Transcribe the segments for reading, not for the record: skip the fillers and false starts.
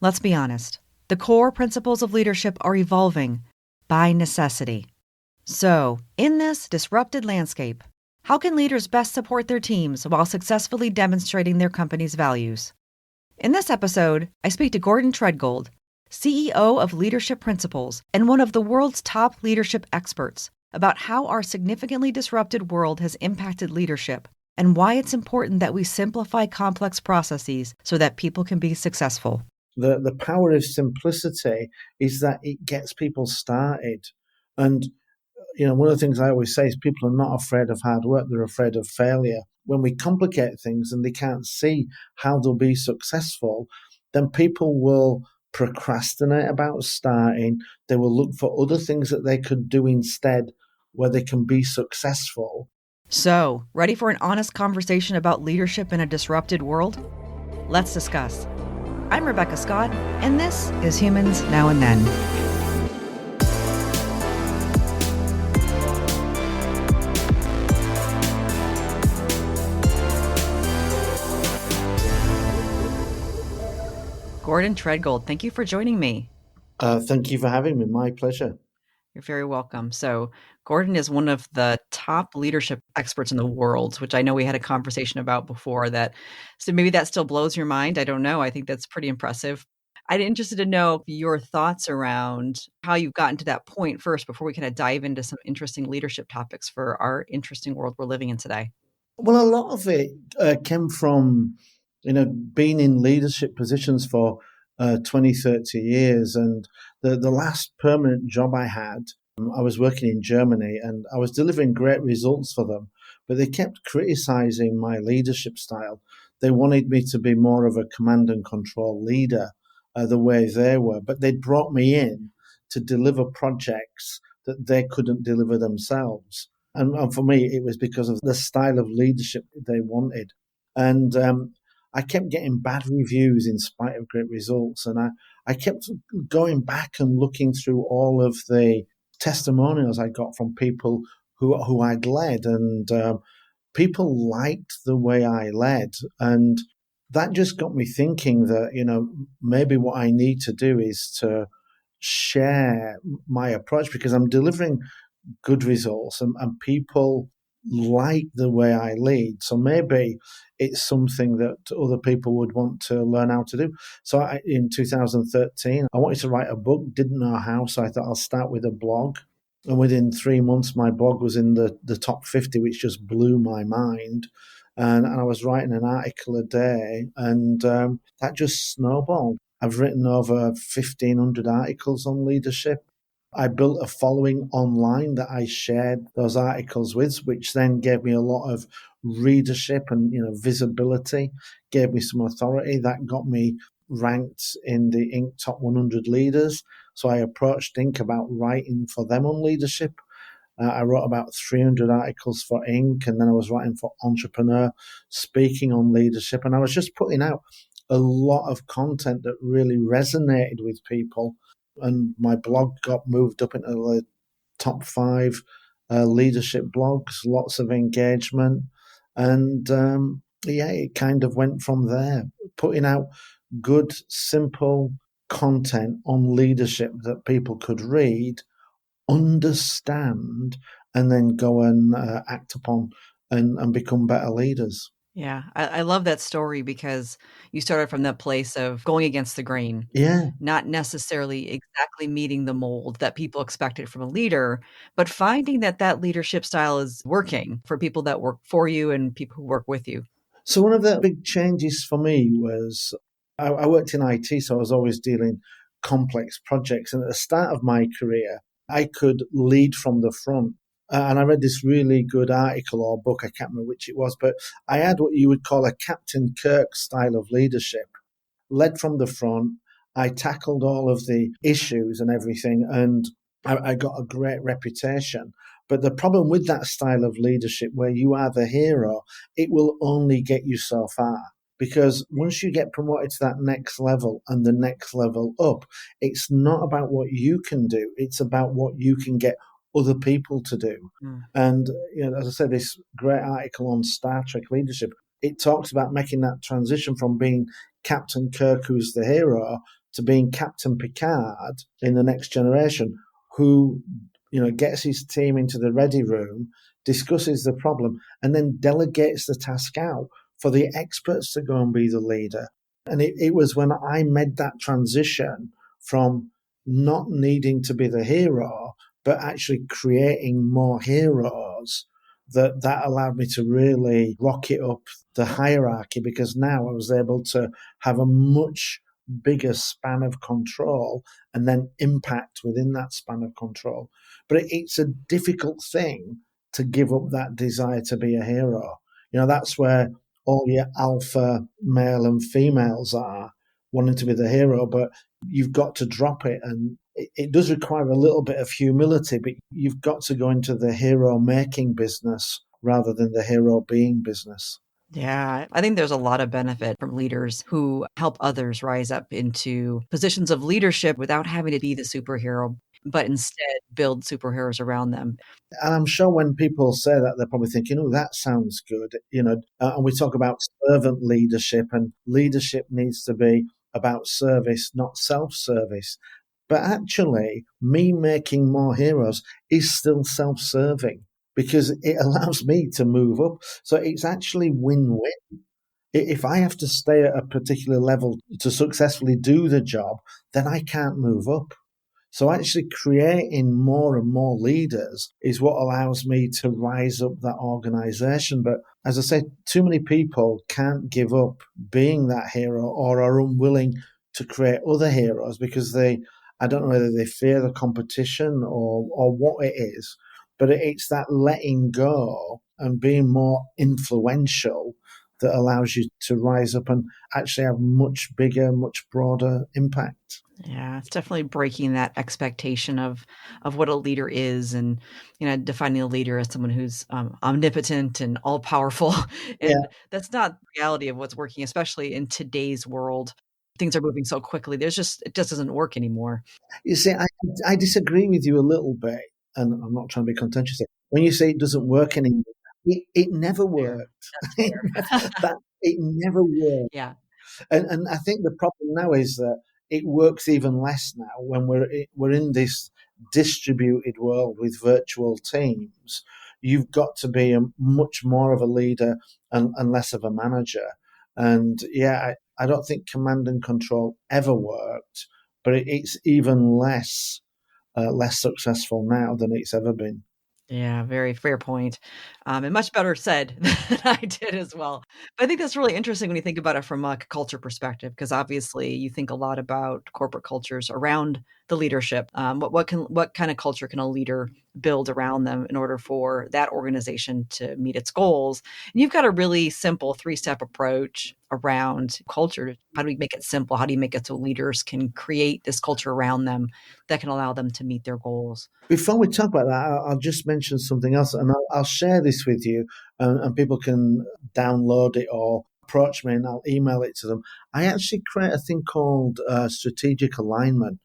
Let's be honest. The core principles of leadership are evolving by necessity. So, in this disrupted landscape, how can leaders best support their teams while successfully demonstrating their company's values? In this episode, I speak to Gordon Tredgold, CEO of Leadership Principles and one of the world's top leadership experts, about how our significantly disrupted world has impacted leadership and why it's important that we simplify complex processes so that people can be successful. The power of simplicity is that it gets people started. And, one of the things I always say is people are not afraid of hard work, they're afraid of failure. When we complicate things and they can't see how they'll be successful, then people will procrastinate about starting. They will look for other things that they could do instead where they can be successful. So, ready for an honest conversation about leadership in a disrupted world? Let's discuss. I'm Rebecca Scott, and this is Humans Now and Then. Gordon Tredgold, thank you for joining me. Thank you for having me. My pleasure. You're very welcome. So, Gordon is one of the top leadership experts in the world, which I know we had a conversation about before that. So maybe that still blows your mind. I don't know. I think that's pretty impressive. I'd be interested to know your thoughts around how you've gotten to that point first before we kind of dive into some interesting leadership topics for our interesting world we're living in today. Well, a lot of it came from, being in leadership positions for 20, 30 years. And the last permanent job I had, I was working in Germany and I was delivering great results for them, but they kept criticizing my leadership style. They wanted me to be more of a command and control leader the way they were, but they'd brought me in to deliver projects that they couldn't deliver themselves. And for me, it was because of the style of leadership they wanted. And I kept getting bad reviews in spite of great results. And I kept going back and looking through all of the testimonials I got from people who I'd led. And people liked the way I led. And that just got me thinking that, maybe what I need to do is to share my approach because I'm delivering good results and people like the way I lead. So maybe it's something that other people would want to learn how to do. So in 2013, I wanted to write a book, didn't know how, so I thought I'll start with a blog. And within 3 months, my blog was in the top 50, which just blew my mind. And I was writing an article a day, and that just snowballed. I've written over 1,500 articles on leadership. I built a following online that I shared those articles with, which then gave me a lot of readership and visibility, gave me some authority. That got me ranked in the Inc. Top 100 Leaders. So I approached Inc. about writing for them on leadership. I wrote about 300 articles for Inc. And then I was writing for Entrepreneur, speaking on leadership. And I was just putting out a lot of content that really resonated with people. And my blog got moved up into the top 5 leadership blogs, lots of engagement. And it kind of went from there, putting out good, simple content on leadership that people could read, understand, and then go and act upon and become better leaders. Yeah, I love that story because you started from that place of going against the grain, Yeah. not necessarily exactly meeting the mold that people expected from a leader, but finding that that leadership style is working for people that work for you and people who work with you. So one of the big changes for me was I worked in IT, so I was always dealing complex projects. And at the start of my career, I could lead from the front. And I read this really good article or book, I can't remember which it was, but I had what you would call a Captain Kirk style of leadership, led from the front. I tackled all of the issues and everything, and I got a great reputation. But the problem with that style of leadership, where you are the hero, it will only get you so far. Because once you get promoted to that next level and the next level up, it's not about what you can do, it's about what you can get other people to do. Mm. And as I said, this great article on Star Trek leadership, it talks about making that transition from being Captain Kirk, who's the hero, to being Captain Picard in The Next Generation, who gets his team into the ready room, discusses the problem, and then delegates the task out for the experts to go and be the leader. And it was when I made that transition from not needing to be the hero, but actually creating more heroes, that allowed me to really rocket up the hierarchy, because now I was able to have a much bigger span of control and then impact within that span of control. But it's a difficult thing to give up that desire to be a hero. That's where all your alpha male and females are, wanting to be the hero, but you've got to drop it. And it does require a little bit of humility, but you've got to go into the hero making business rather than the hero being business. Yeah, I think there's a lot of benefit from leaders who help others rise up into positions of leadership without having to be the superhero, but instead build superheroes around them. And I'm sure when people say that, they're probably thinking, oh, that sounds good. And we talk about servant leadership, and leadership needs to be about service, not self-service. But actually, me making more heroes is still self-serving, because it allows me to move up. So it's actually win-win. If I have to stay at a particular level to successfully do the job, then I can't move up. So actually creating more and more leaders is what allows me to rise up that organization. But as I say, too many people can't give up being that hero, or are unwilling to create other heroes because I don't know whether they fear the competition or what it is, but it's that letting go and being more influential that allows you to rise up and actually have much bigger, much broader impact. Yeah, it's definitely breaking that expectation of what a leader is, and defining a leader as someone who's omnipotent and all powerful, Yeah. and that's not the reality of what's working, especially in today's world. Things are moving so quickly. It just doesn't work anymore. You see, I disagree with you a little bit, and I'm not trying to be contentious here. When you say it doesn't work anymore, it never Fair. worked. That's It never worked. yeah. And I think the problem now is that it works even less now when we're in this distributed world with virtual teams. You've got to be much more of a leader and less of a manager. And yeah, I don't think command and control ever worked, but it's even less successful now than it's ever been. Yeah, very fair point. And much better said than I did as well. But I think that's really interesting when you think about it from a culture perspective, because obviously you think a lot about corporate cultures around the leadership. What kind of culture can a leader build around them in order for that organization to meet its goals? And you've got a really simple 3-step approach around culture. How do we make it simple? How do you make it so leaders can create this culture around them that can allow them to meet their goals? Before we talk about that, I'll just mention something else, and I'll share this with you, and people can download it or approach me, and I'll email it to them. I actually create a thing called strategic alignment.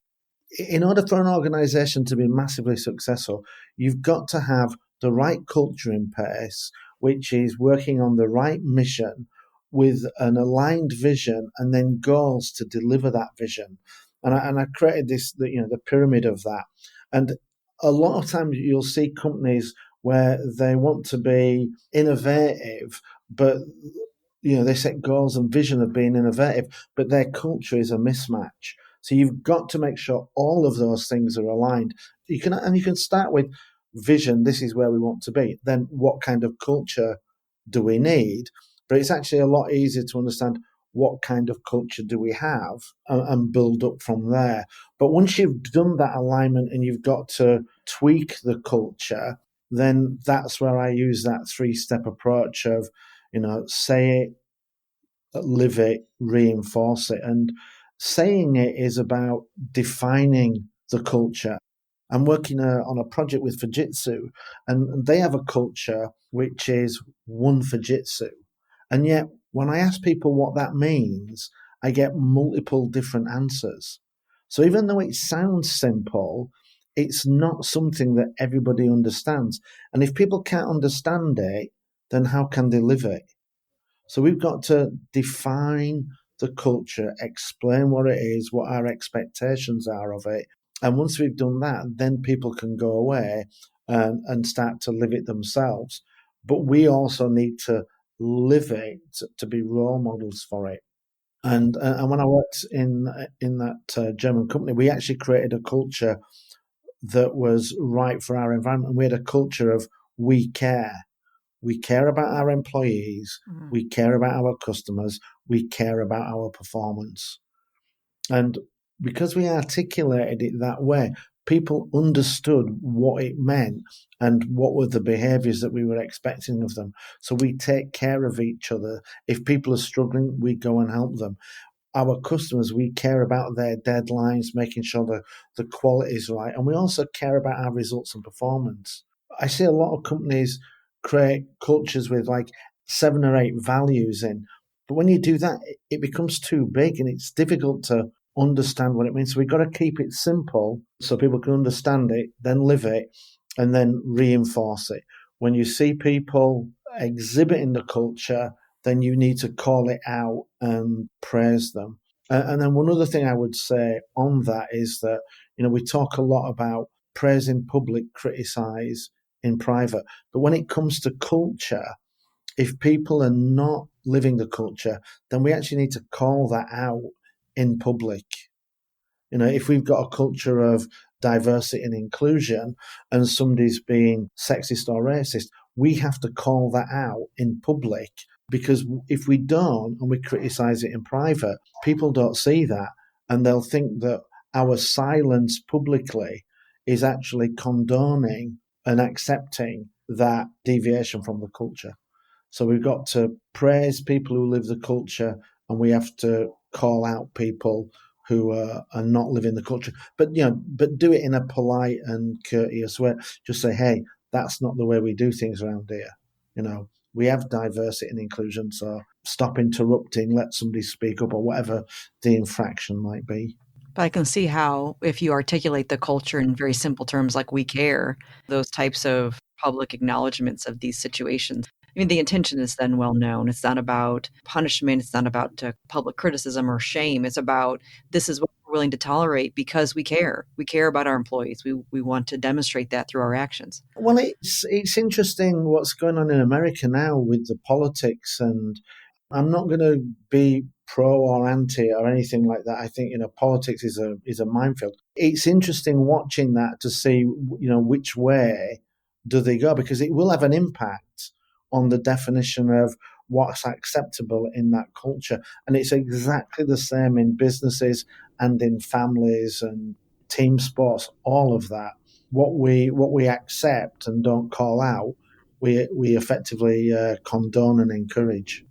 In order for an organization to be massively successful, you've got to have the right culture in place, which is working on the right mission with an aligned vision and then goals to deliver that vision. And I created the pyramid of that. And a lot of times you'll see companies where they want to be innovative, but they set goals and vision of being innovative, but their culture is a mismatch. So you've got to make sure all of those things are aligned. You can start with vision. This is where we want to be. Then what kind of culture do we need? But it's actually a lot easier to understand what kind of culture do we have and build up from there. But once you've done that alignment and you've got to tweak the culture, then that's where I use that 3-step approach of, say it, live it, reinforce it. And saying it is about defining the culture. I'm working on a project with Fujitsu, and they have a culture which is one Fujitsu. And yet, when I ask people what that means, I get multiple different answers. So even though it sounds simple, it's not something that everybody understands. And if people can't understand it, then how can they live it? So we've got to define the culture, explain what it is, what our expectations are of it. And once we've done that, then people can go away and start to live it themselves. But we also need to live it to be role models for it. And when I worked in that German company, we actually created a culture that was right for our environment. We had a culture of we care. We care about our employees. Mhm. We care about our customers. We care about our performance. And because we articulated it that way, people understood what it meant and what were the behaviors that we were expecting of them. So we take care of each other. If people are struggling, we go and help them. Our customers, we care about their deadlines, making sure the quality is right. And we also care about our results and performance. I see a lot of companies create cultures with like 7 or 8 values in. But when you do that, it becomes too big and it's difficult to understand what it means. So we've got to keep it simple so people can understand it, then live it, and then reinforce it. When you see people exhibiting the culture, then you need to call it out and praise them. And then one other thing I would say on that is that, we talk a lot about praise in public, criticize in private. But when it comes to culture, if people are not living the culture, then we actually need to call that out in public. If we've got a culture of diversity and inclusion and somebody's being sexist or racist, we have to call that out in public, because if we don't and we criticize it in private, people don't see that and they'll think that our silence publicly is actually condoning and accepting that deviation from the culture. So we've got to praise people who live the culture, and we have to call out people who are not living the culture. But do it in a polite and courteous way. Just say, hey, that's not the way we do things around here. We have diversity and inclusion, so stop interrupting, let somebody speak up, or whatever the infraction might be. But I can see how if you articulate the culture in very simple terms like "we care," those types of public acknowledgments of these situations, I mean, the intention is then well known. It's not about punishment, it's not about public criticism or shame. It's about, this is what we're willing to tolerate because we care. We care about our employees. We want to demonstrate that through our actions. Well, it's interesting what's going on in America now with the politics, and I'm not going to be pro or anti or anything like that. I think politics is a minefield. It's interesting watching that to see which way do they go, because it will have an impact on the definition of what's acceptable in that culture, and it's exactly the same in businesses and in families and team sports. All of that, what we accept and don't call out, we effectively condone and encourage.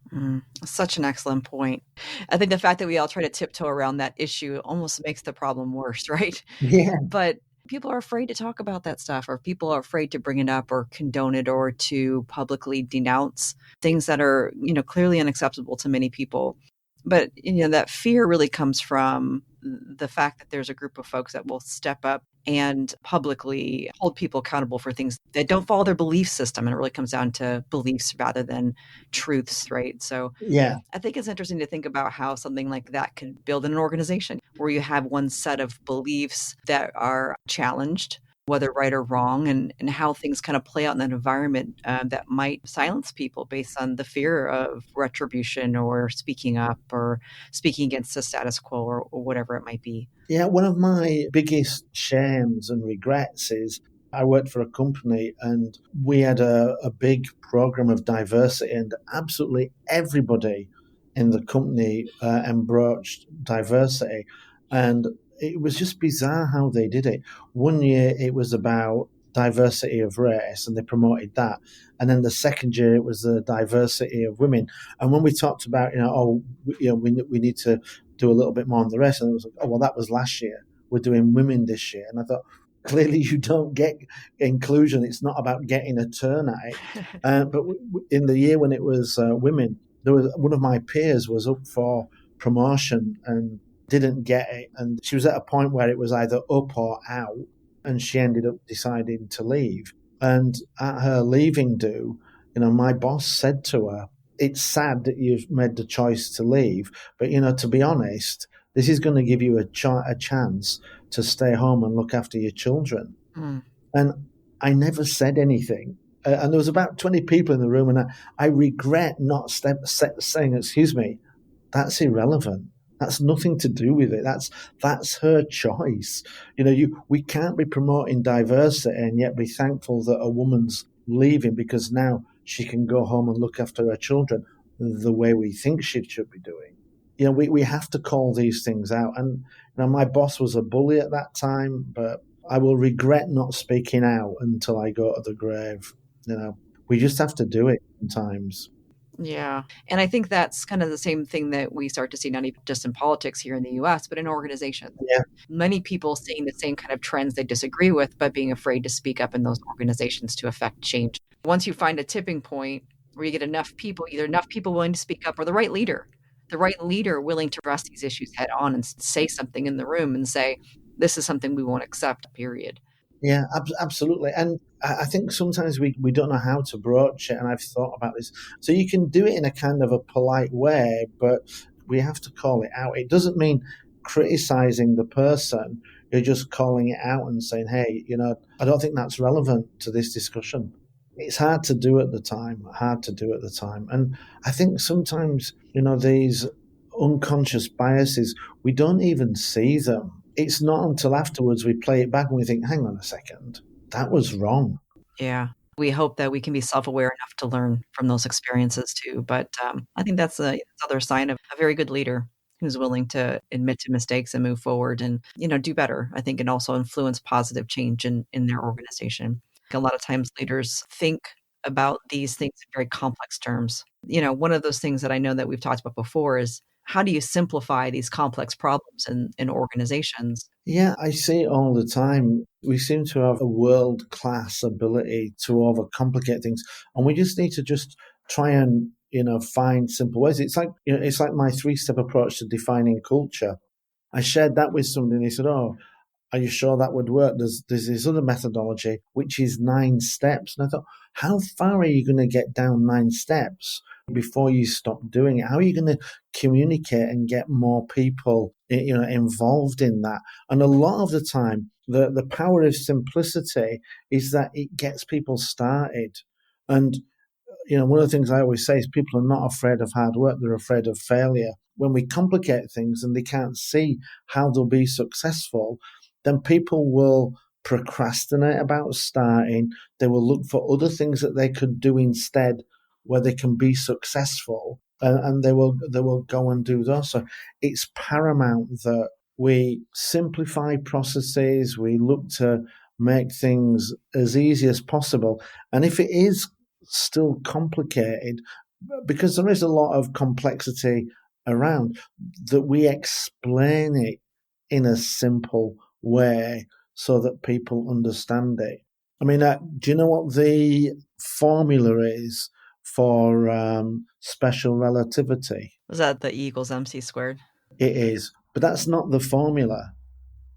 Such an excellent point. I think the fact that we all try to tiptoe around that issue almost makes the problem worse, right? Yeah, But people are afraid to talk about that stuff, or people are afraid to bring it up or condone it or to publicly denounce things that are, clearly unacceptable to many people. But, that fear really comes from the fact that there's a group of folks that will step up and publicly hold people accountable for things that don't follow their belief system. And it really comes down to beliefs rather than truths, right? So yeah. I think it's interesting to think about how something like that could build in an organization where you have one set of beliefs that are challenged, whether right or wrong, and how things kind of play out in that environment that might silence people based on the fear of retribution or speaking up or speaking against the status quo or whatever it might be. Yeah, one of my biggest shames and regrets is I worked for a company and we had a big program of diversity, and absolutely everybody in the company embraced diversity. And it was just bizarre how they did it. One year it was about diversity of race and they promoted that. And then the second year it was the diversity of women. And when we talked about, we need to do a little bit more on the rest. And it was like, oh, well, that was last year. We're doing women this year. And I thought, clearly you don't get inclusion. It's not about getting a turn at it. But in the year when it was women, there was one of my peers was up for promotion and didn't get it. And she was at a point where it was either up or out. And she ended up deciding to leave. And at her leaving do, my boss said to her, it's sad that you've made the choice to leave, but to be honest, this is going to give you a chance to stay home and look after your children. Mm. And I never said anything. And there was about 20 people in the room, and I regret not saying, excuse me, that's irrelevant. That's nothing to do with it. That's her choice. We can't be promoting diversity and yet be thankful that a woman's leaving because now she can go home and look after her children the way we think she should be doing. We have to call these things out. And my boss was a bully at that time, but I will regret not speaking out until I go to the grave. We just have to do it sometimes. Yeah. And I think that's kind of the same thing that we start to see not even just in politics here in the US, but in organizations. Yeah. Many people seeing the same kind of trends they disagree with, but being afraid to speak up in those organizations to affect change. Once you find a tipping point where you get enough people, either enough people willing to speak up or the right leader willing to address these issues head on and say something in the room and say, this is something we won't accept, period. Yeah, absolutely. And I think sometimes we don't know how to broach it. And I've thought about this. So you can do it in a kind of a polite way, but we have to call it out. It doesn't mean criticizing the person. You're just calling it out and saying, hey, I don't think that's relevant to this discussion. It's hard to do at the time, And I think sometimes, these unconscious biases, we don't even see them. It's not until afterwards we play it back and we think, hang on a second, that was wrong. Yeah. We hope that we can be self-aware enough to learn from those experiences too. But I think that's another sign of a very good leader who's willing to admit to mistakes and move forward and, do better, I think, and also influence positive change in their organization. A lot of times leaders think about these things in very complex terms. One of those things that I know that we've talked about before is how do you simplify these complex problems in organizations? Yeah, I see it all the time. We seem to have a world-class ability to overcomplicate things, and we just need to just try and find simple ways. It's like my three-step approach to defining culture. I shared that with somebody, and he said, "Oh, are you sure that would work? There's this other methodology, which is 9 steps." And I thought, how far are you going to get down 9 steps before you stop doing it? How are you going to communicate and get more people, involved in that? And a lot of the time, the power of simplicity is that it gets people started. And one of the things I always say is people are not afraid of hard work, they're afraid of failure. When we complicate things and they can't see how they'll be successful, then people will procrastinate about starting. They will look for other things that they could do instead where they can be successful, and they will go and do those. So it's paramount that we simplify processes, we look to make things as easy as possible. And if it is still complicated, because there is a lot of complexity around, that we explain it in a simple way so that people understand it. I mean, do you know what the formula is for special relativity? Was that the E equals MC squared? It is, but that's not the formula.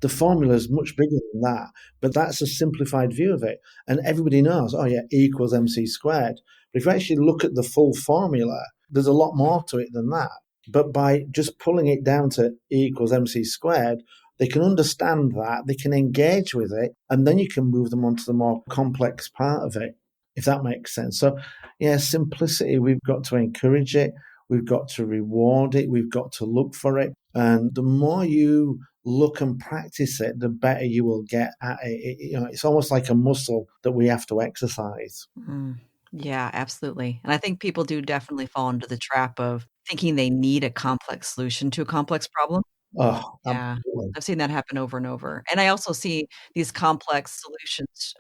The formula is much bigger than that, but that's a simplified view of it. And everybody knows, oh yeah, E equals MC squared. But if you actually look at the full formula, there's a lot more to it than that. But by just pulling it down to E equals MC squared, they can understand that, they can engage with it, and then you can move them on to the more complex part of it, if that makes sense. So, yeah, simplicity, we've got to encourage it, we've got to reward it, we've got to look for it. And the more you look and practice it, the better you will get at it. It's almost like a muscle that we have to exercise. Mm. Yeah, absolutely. And I think people do definitely fall into the trap of thinking they need a complex solution to a complex problem. Oh, Yeah, absolutely. I've seen that happen over and over. And I also see these complex solutions,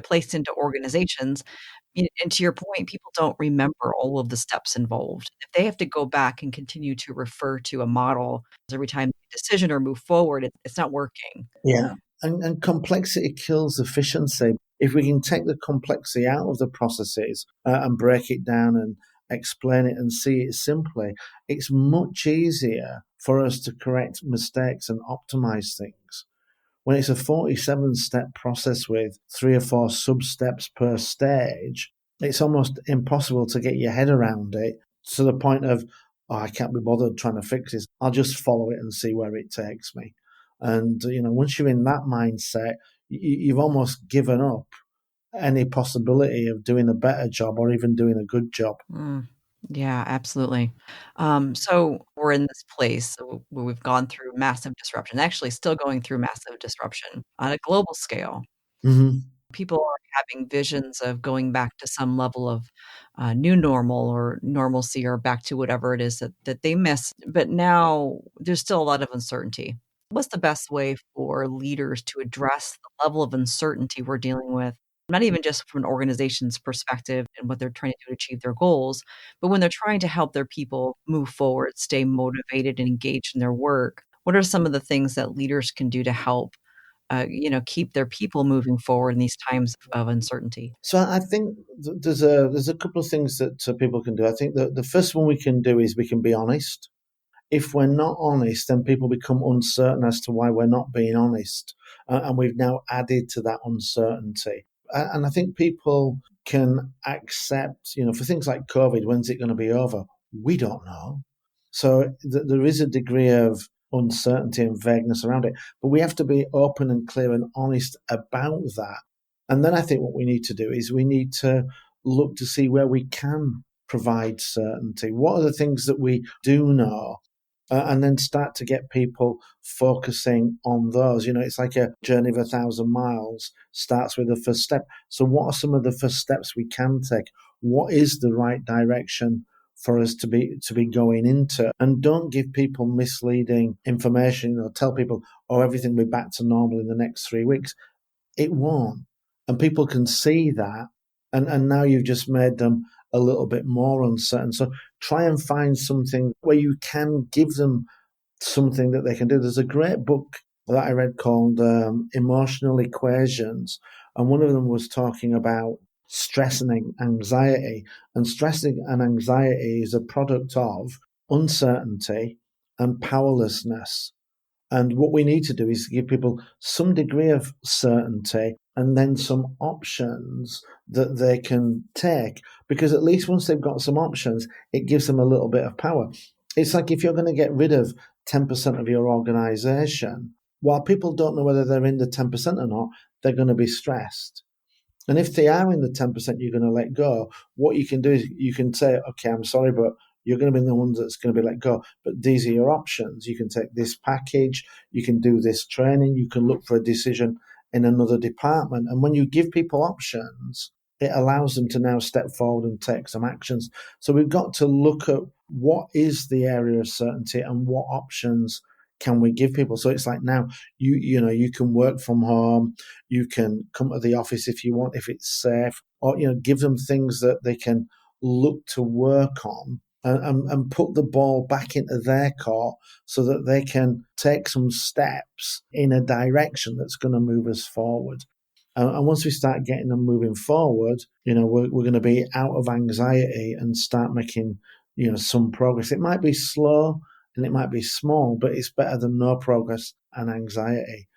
placed into organizations. And to your point, people don't remember all of the steps involved. If they have to go back and continue to refer to a model every time they make a decision or move forward, it's not working. Yeah. And complexity kills efficiency. If we can take the complexity out of the processes and break it down and explain it and see it simply, it's much easier for us to correct mistakes and optimize things. When it's a 47-step process with 3 or 4 sub steps per stage, it's almost impossible to get your head around it to the point of, oh, I can't be bothered trying to fix this. I'll just follow it and see where it takes me. And, once you're in that mindset, you've almost given up any possibility of doing a better job or even doing a good job. Mm, yeah, absolutely. So we're in this place where we've gone through massive disruption, actually still going through massive disruption on a global scale. Hmm. People are having visions of going back to some level of new normal or normalcy or back to whatever it is that they miss. But now there's still a lot of uncertainty. What's the best way for leaders to address the level of uncertainty we're dealing with? Not even just from an organization's perspective and what they're trying to do to achieve their goals, but when they're trying to help their people move forward, stay motivated and engaged in their work. What are some of the things that leaders can do to help keep their people moving forward in these times of uncertainty? So I think there's a couple of things that people can do. I think that the first one we can do is we can be honest. If we're not honest, then people become uncertain as to why we're not being honest. And we've now added to that uncertainty. And I think people can accept, for things like COVID, when's it going to be over? We don't know. So there is a degree of uncertainty and vagueness around it. But we have to be open and clear and honest about that. And then I think what we need to do is we need to look to see where we can provide certainty. What are the things that we do know? And then start to get people focusing on those. It's like a journey of 1,000 miles starts with the first step. So, what are some of the first steps we can take? What is the right direction for us to be going into? And don't give people misleading information. Tell people, oh, everything will be back to normal in the next 3 weeks. It won't, and people can see that, and now you've just made them a little bit more uncertain. So try and find something where you can give them something that they can do. There's a great book that I read called Emotional Equations, and one of them was talking about stress and anxiety. And stress and anxiety is a product of uncertainty and powerlessness. And what we need to do is give people some degree of certainty and then some options that they can take. Because at least once they've got some options, it gives them a little bit of power. It's like if you're going to get rid of 10% of your organization, while people don't know whether they're in the 10% or not, they're going to be stressed. And if they are in the 10% you're going to let go, what you can do is you can say, okay, I'm sorry, but you're going to be the ones that's going to be let go. But these are your options. You can take this package, you can do this training, you can look for a decision in another department. And when you give people options, it allows them to now step forward and take some actions. So we've got to look at what is the area of certainty and what options can we give people. So it's like now you can work from home, you can come to the office if you want, if it's safe, or give them things that they can look to work on and put the ball back into their court so that they can take some steps in a direction that's going to move us forward. And once we start getting them moving forward, we're going to be out of anxiety and start making, some progress. It might be slow and it might be small, but it's better than no progress and anxiety.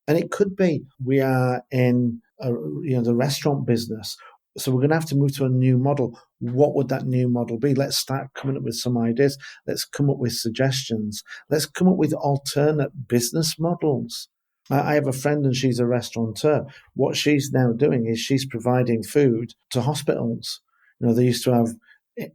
And it could be we are in the restaurant business. So we're going to have to move to a new model. What would that new model be? Let's start coming up with some ideas. Let's come up with suggestions. Let's come up with alternate business models. I have a friend and she's a restaurateur. What she's now doing is she's providing food to hospitals. They used to have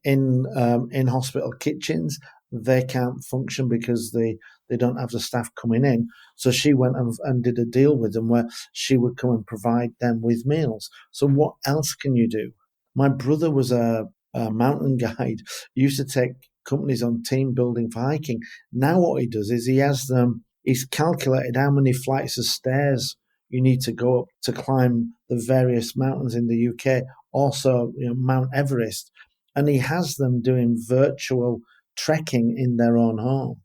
in hospital kitchens. They can't function because they don't have the staff coming in. So she went and did a deal with them where she would come and provide them with meals. So what else can you do? My brother was a mountain guide. He used to take companies on team building for hiking. Now what he does is he's calculated how many flights of stairs you need to go up to climb the various mountains in the UK, also Mount Everest. And he has them doing virtual trekking in their own home.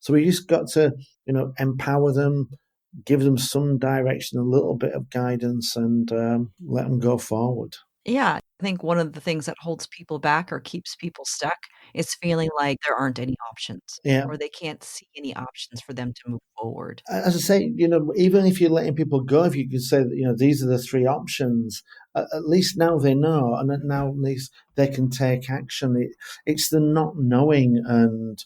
So we just got to, empower them, give them some direction, a little bit of guidance, and let them go forward. Yeah, I think one of the things that holds people back or keeps people stuck is feeling like there aren't any options Yeah. or they can't see any options for them to move forward. As I say, even if you're letting people go, if you could say that, these are the three options, at least now they know, and now at least they can take action. It's the not knowing and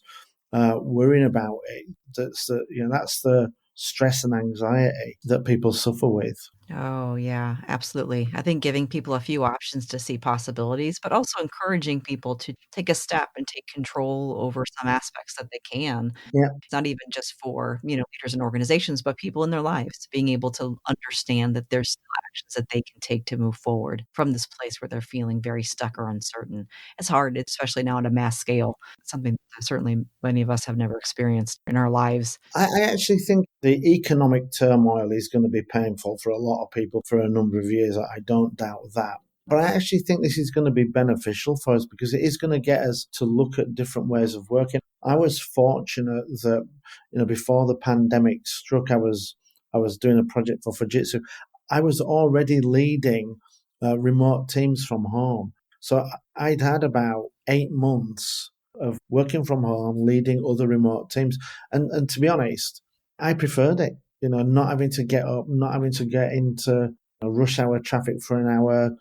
worrying about it that's the stress and anxiety that people suffer with. Oh, yeah, absolutely. I think giving people a few options to see possibilities, but also encouraging people to take a step and take control over some aspects that they can. Yeah, It's not even just for, leaders and organizations, but people in their lives, being able to understand that there's still actions that they can take to move forward from this place where they're feeling very stuck or uncertain. It's hard, especially now on a mass scale, something that certainly many of us have never experienced in our lives. I actually think the economic turmoil is going to be painful for a lot of people for a number of years. I don't doubt that. But I actually think this is going to be beneficial for us because it is going to get us to look at different ways of working. I was fortunate that, before the pandemic struck, I was doing a project for Fujitsu. I was already leading remote teams from home. So I'd had about 8 months of working from home, leading other remote teams. And to be honest, I preferred it. Not having to get up, not having to get into rush hour traffic for an hour,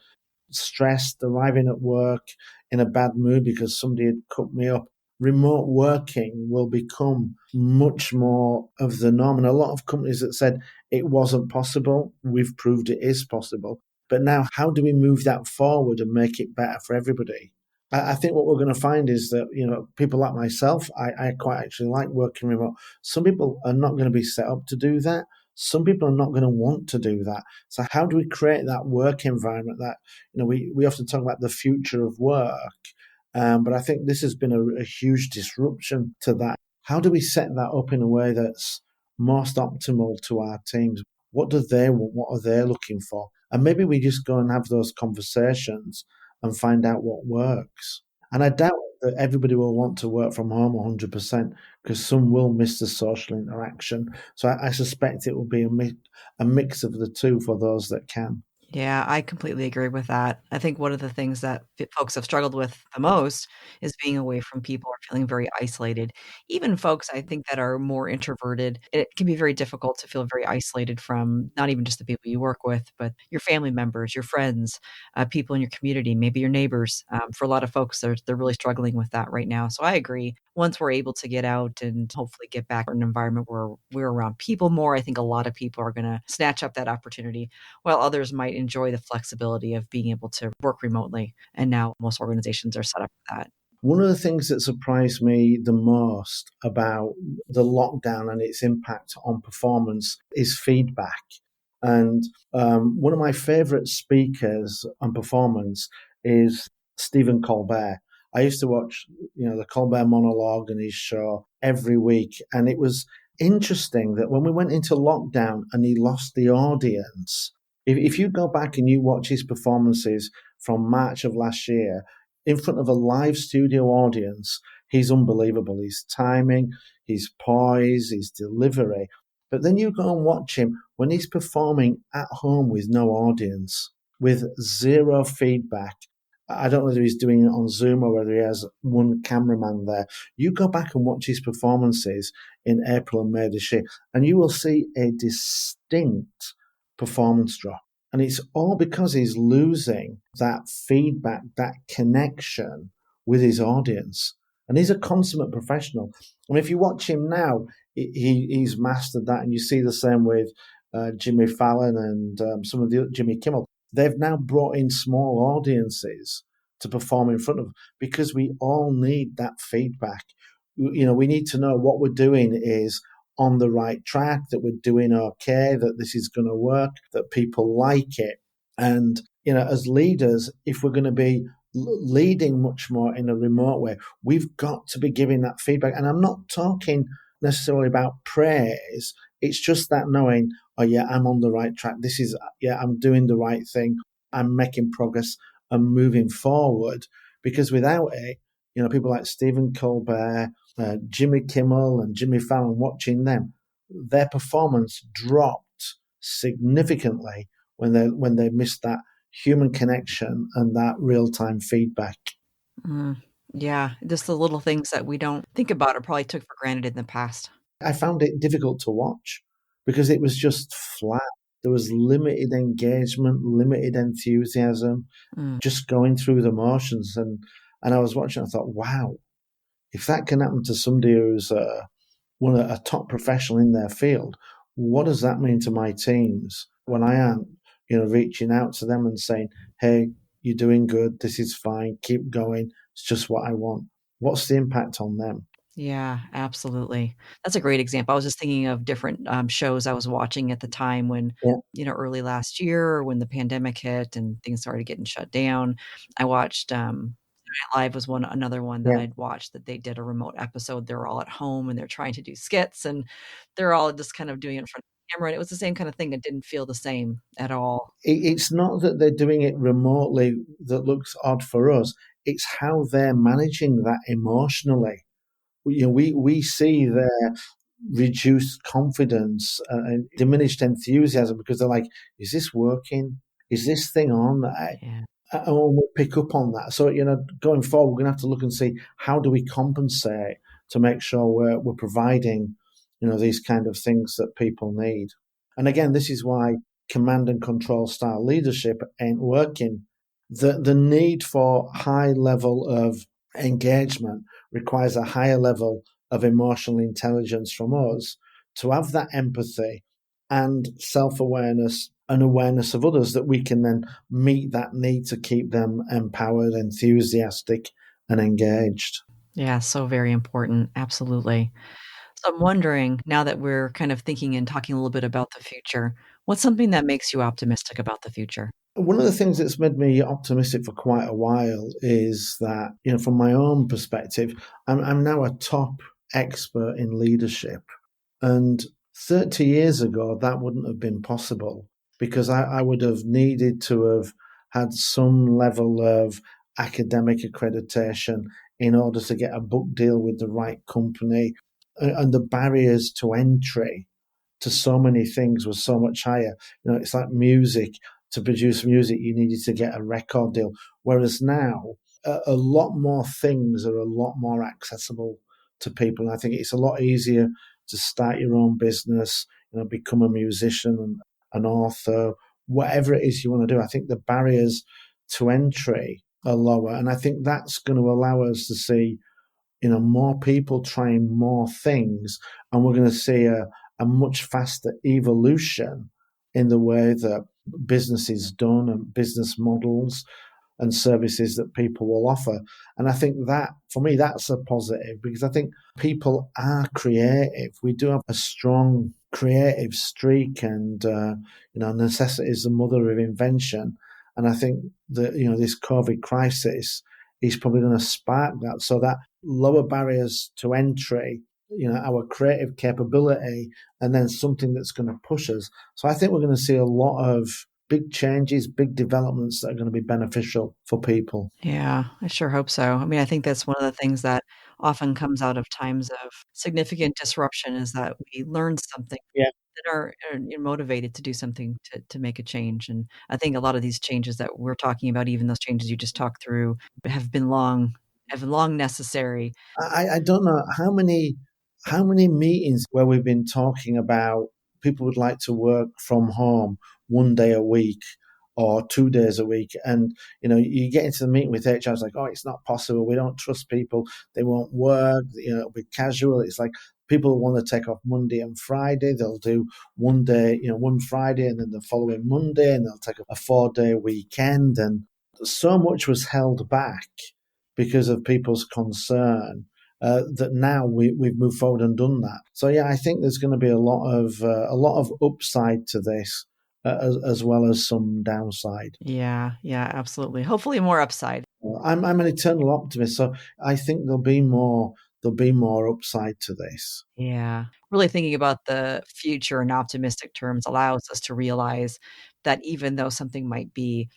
stressed, arriving at work in a bad mood because somebody had cut me up. Remote working will become much more of the norm. And a lot of companies that said it wasn't possible, we've proved it is possible. But now, how do we move that forward and make it better for everybody? I think what we're going to find is that, people like myself, I quite actually like working remote. Some people are not going to be set up to do that. Some people are not going to want to do that. So how do we create that work environment that, we often talk about the future of work, but I think this has been a huge disruption to that. How do we set that up in a way that's most optimal to our teams? What do they want? What are they looking for? And maybe we just go and have those conversations and find out what works. And I doubt that everybody will want to work from home 100% because some will miss the social interaction. So I suspect it will be a mix of the two for those that can. Yeah, I completely agree with that. I think one of the things that folks have struggled with the most is being away from people or feeling very isolated. Even folks, I think, that are more introverted, it can be very difficult to feel very isolated from not even just the people you work with, but your family members, your friends, people in your community, maybe your neighbors. For a lot of folks, they're really struggling with that right now. So I agree. Once we're able to get out and hopefully get back in an environment where we're around people more, I think a lot of people are going to snatch up that opportunity while others might enjoy the flexibility of being able to work remotely. And now most organizations are set up for that. One of the things that surprised me the most about the lockdown and its impact on performance is feedback. And one of my favorite speakers on performance is Stephen Colbert. I used to watch, the Colbert monologue and his show every week. And it was interesting that when we went into lockdown and he lost the audience, if you go back and you watch his performances from March of last year, in front of a live studio audience, he's unbelievable. His timing, his poise, his delivery. But then you go and watch him when he's performing at home with no audience, with zero feedback. I don't know whether he's doing it on Zoom or whether he has one cameraman there. You go back and watch his performances in April and May this year, and you will see a distinct performance drop. And it's all because he's losing that feedback, that connection with his audience. And he's a consummate professional. And if you watch him now, he's mastered that. And you see the same with Jimmy Fallon and some of the Jimmy Kimmel. They've now brought in small audiences to perform in front of because we all need that feedback. We need to know what we're doing is on the right track, that we're doing okay, that this is going to work, that people like it. And, as leaders, if we're going to be leading much more in a remote way, we've got to be giving that feedback. And I'm not talking necessarily about praise. It's just that knowing, oh yeah, I'm on the right track. I'm doing the right thing. I'm making progress and moving forward. Because without it, people like Stephen Colbert, Jimmy Kimmel and Jimmy Fallon, watching them, their performance dropped significantly when they missed that human connection and that real time feedback. Mm, yeah, just the little things that we don't think about or probably took for granted in the past. I found it difficult to watch because it was just flat. There was limited engagement, limited enthusiasm, Mm, just going through the motions. And I was watching, I thought, wow, if that can happen to somebody who's a top professional in their field, what does that mean to my teams when I am, reaching out to them and saying, hey, you're doing good, this is fine, keep going, it's just what I want. What's the impact on them? yeah, absolutely. That's a great example. I was just thinking of different, shows I was watching at the time when, Yeah, early last year when the pandemic hit and things started getting shut down. I watched, Saturday Night Live was another one that yeah. I'd watched that they did a remote episode. They're all at home and they're trying to do skits and they're all just kind of doing it in front of the camera, and it was the same kind of thing. It didn't feel the same at all. It's not that they're doing it remotely that looks odd for us. It's how they're managing that emotionally. We see their reduced confidence and diminished enthusiasm because they're like, is this working? Is this thing on? Yeah. And we'll pick up on that. So, going forward, we're going to have to look and see how do we compensate to make sure we're providing, these kind of things that people need. And again, this is why command and control style leadership ain't working. The need for high level of engagement requires a higher level of emotional intelligence from us to have that empathy and self awareness and awareness of others that we can then meet that need to keep them empowered, enthusiastic, and engaged. Yeah, so very important. Absolutely. So I'm wondering, now that we're kind of thinking and talking a little bit about the future, what's something that makes you optimistic about the future? One of the things that's made me optimistic for quite a while is that, from my own perspective, I'm now a top expert in leadership. And 30 years ago, that wouldn't have been possible because I would have needed to have had some level of academic accreditation in order to get a book deal with the right company. And the barriers to entry to so many things was so much higher. It's like music. To produce music, you needed to get a record deal. Whereas now, a lot more things are a lot more accessible to people. And I think it's a lot easier to start your own business, become a musician, an author, whatever it is you want to do. I think the barriers to entry are lower. And I think that's going to allow us to see more people trying more things, and we're going to see a much faster evolution in the way that business is done and business models and services that people will offer. And I think that, for me, that's a positive because I think people are creative. We do have a strong creative streak, and necessity is the mother of invention. And I think that this COVID crisis is probably going to spark that, so that lower barriers to entry, our creative capability, and then something that's going to push us. So I think we're going to see a lot of big changes, big developments that are going to be beneficial for people. Yeah, I sure hope so. I mean, I think that's one of the things that often comes out of times of significant disruption is that we learn something Yeah. that are motivated to do something to make a change. And I think a lot of these changes that we're talking about, even those changes you just talked through, have long necessary. I don't know how many meetings where we've been talking about people would like to work from home one day a week or 2 days a week, and you get into the meeting with HR, it's like, oh, it's not possible. We don't trust people. They won't work. It'll be casual. It's like people want to take off Monday and Friday. They'll do one day, one Friday, and then the following Monday, and they'll take a 4-day weekend, and so much was held back because of people's concern, that now we've moved forward and done that. So yeah, I think there's going to be a lot of upside to this, as well as some downside. Yeah, yeah, absolutely. Hopefully more upside. I'm an eternal optimist, so I think there'll be more upside to this. Yeah. Really thinking about the future in optimistic terms allows us to realize that even though something might be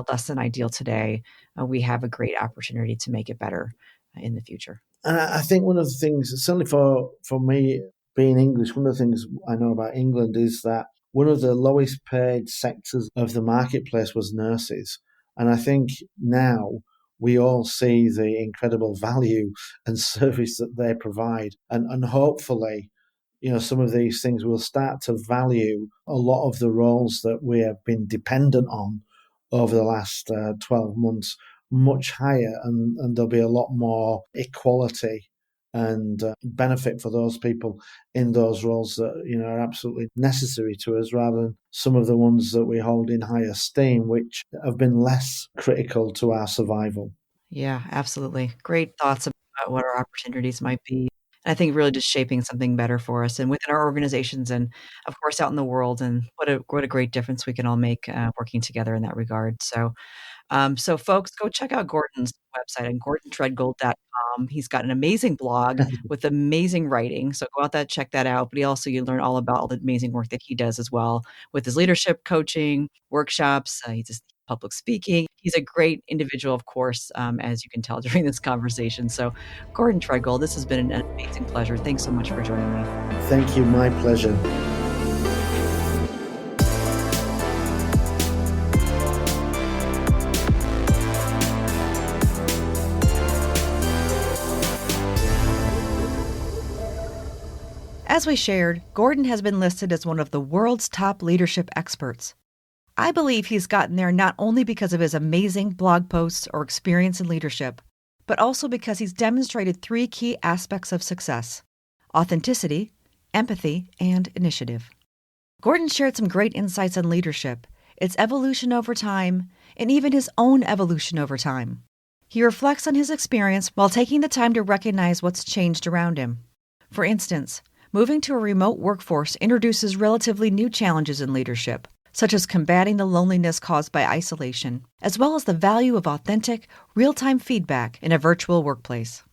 less than ideal today, we have a great opportunity to make it better in the future. And I think one of the things, certainly for me being English, one of the things I know about England is that one of the lowest paid sectors of the marketplace was nurses. And I think now we all see the incredible value and service that they provide. And hopefully, some of these things will start to value a lot of the roles that we have been dependent on over the last 12 months much higher, and there'll be a lot more equality and benefit for those people in those roles that are absolutely necessary to us, rather than some of the ones that we hold in high esteem, which have been less critical to our survival. Yeah, absolutely. Great thoughts about what our opportunities might be. And I think really just shaping something better for us and within our organizations and, of course, out in the world. And what a great difference we can all make working together in that regard. So folks, go check out Gordon's website at GordonTredgold.com. He's got an amazing blog with amazing writing. So go out there, check that out. But you learn all about all the amazing work that he does as well with his leadership coaching, workshops. He does public speaking. He's a great individual, of course, as you can tell during this conversation. So Gordon Tredgold, this has been an amazing pleasure. Thanks so much for joining me. Thank you. My pleasure. As we shared, Gordon has been listed as one of the world's top leadership experts. I believe he's gotten there not only because of his amazing blog posts or experience in leadership, but also because he's demonstrated 3 key aspects of success: authenticity, empathy, and initiative. Gordon shared some great insights on leadership, its evolution over time, and even his own evolution over time. He reflects on his experience while taking the time to recognize what's changed around him. For instance, moving to a remote workforce introduces relatively new challenges in leadership, such as combating the loneliness caused by isolation, as well as the value of authentic, real-time feedback in a virtual workplace.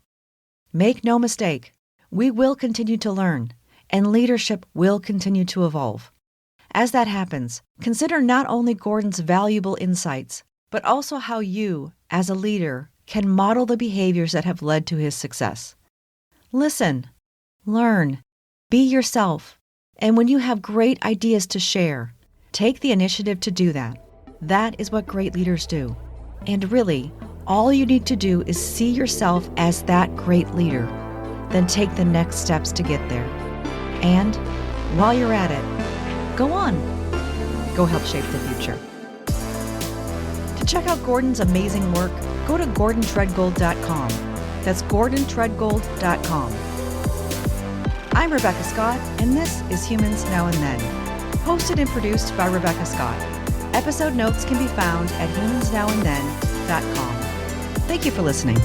Make no mistake, we will continue to learn, and leadership will continue to evolve. As that happens, consider not only Gordon's valuable insights, but also how you, as a leader, can model the behaviors that have led to his success. Listen, learn, be yourself, and when you have great ideas to share, take the initiative to do that. That is what great leaders do. And really, all you need to do is see yourself as that great leader, then take the next steps to get there. And while you're at it, go on. Go help shape the future. To check out Gordon's amazing work, go to GordonTredgold.com. That's GordonTredgold.com. I'm Rebecca Scott, and this is Humans Now and Then. Hosted and produced by Rebecca Scott. Episode notes can be found at humansnowandthen.com. Thank you for listening.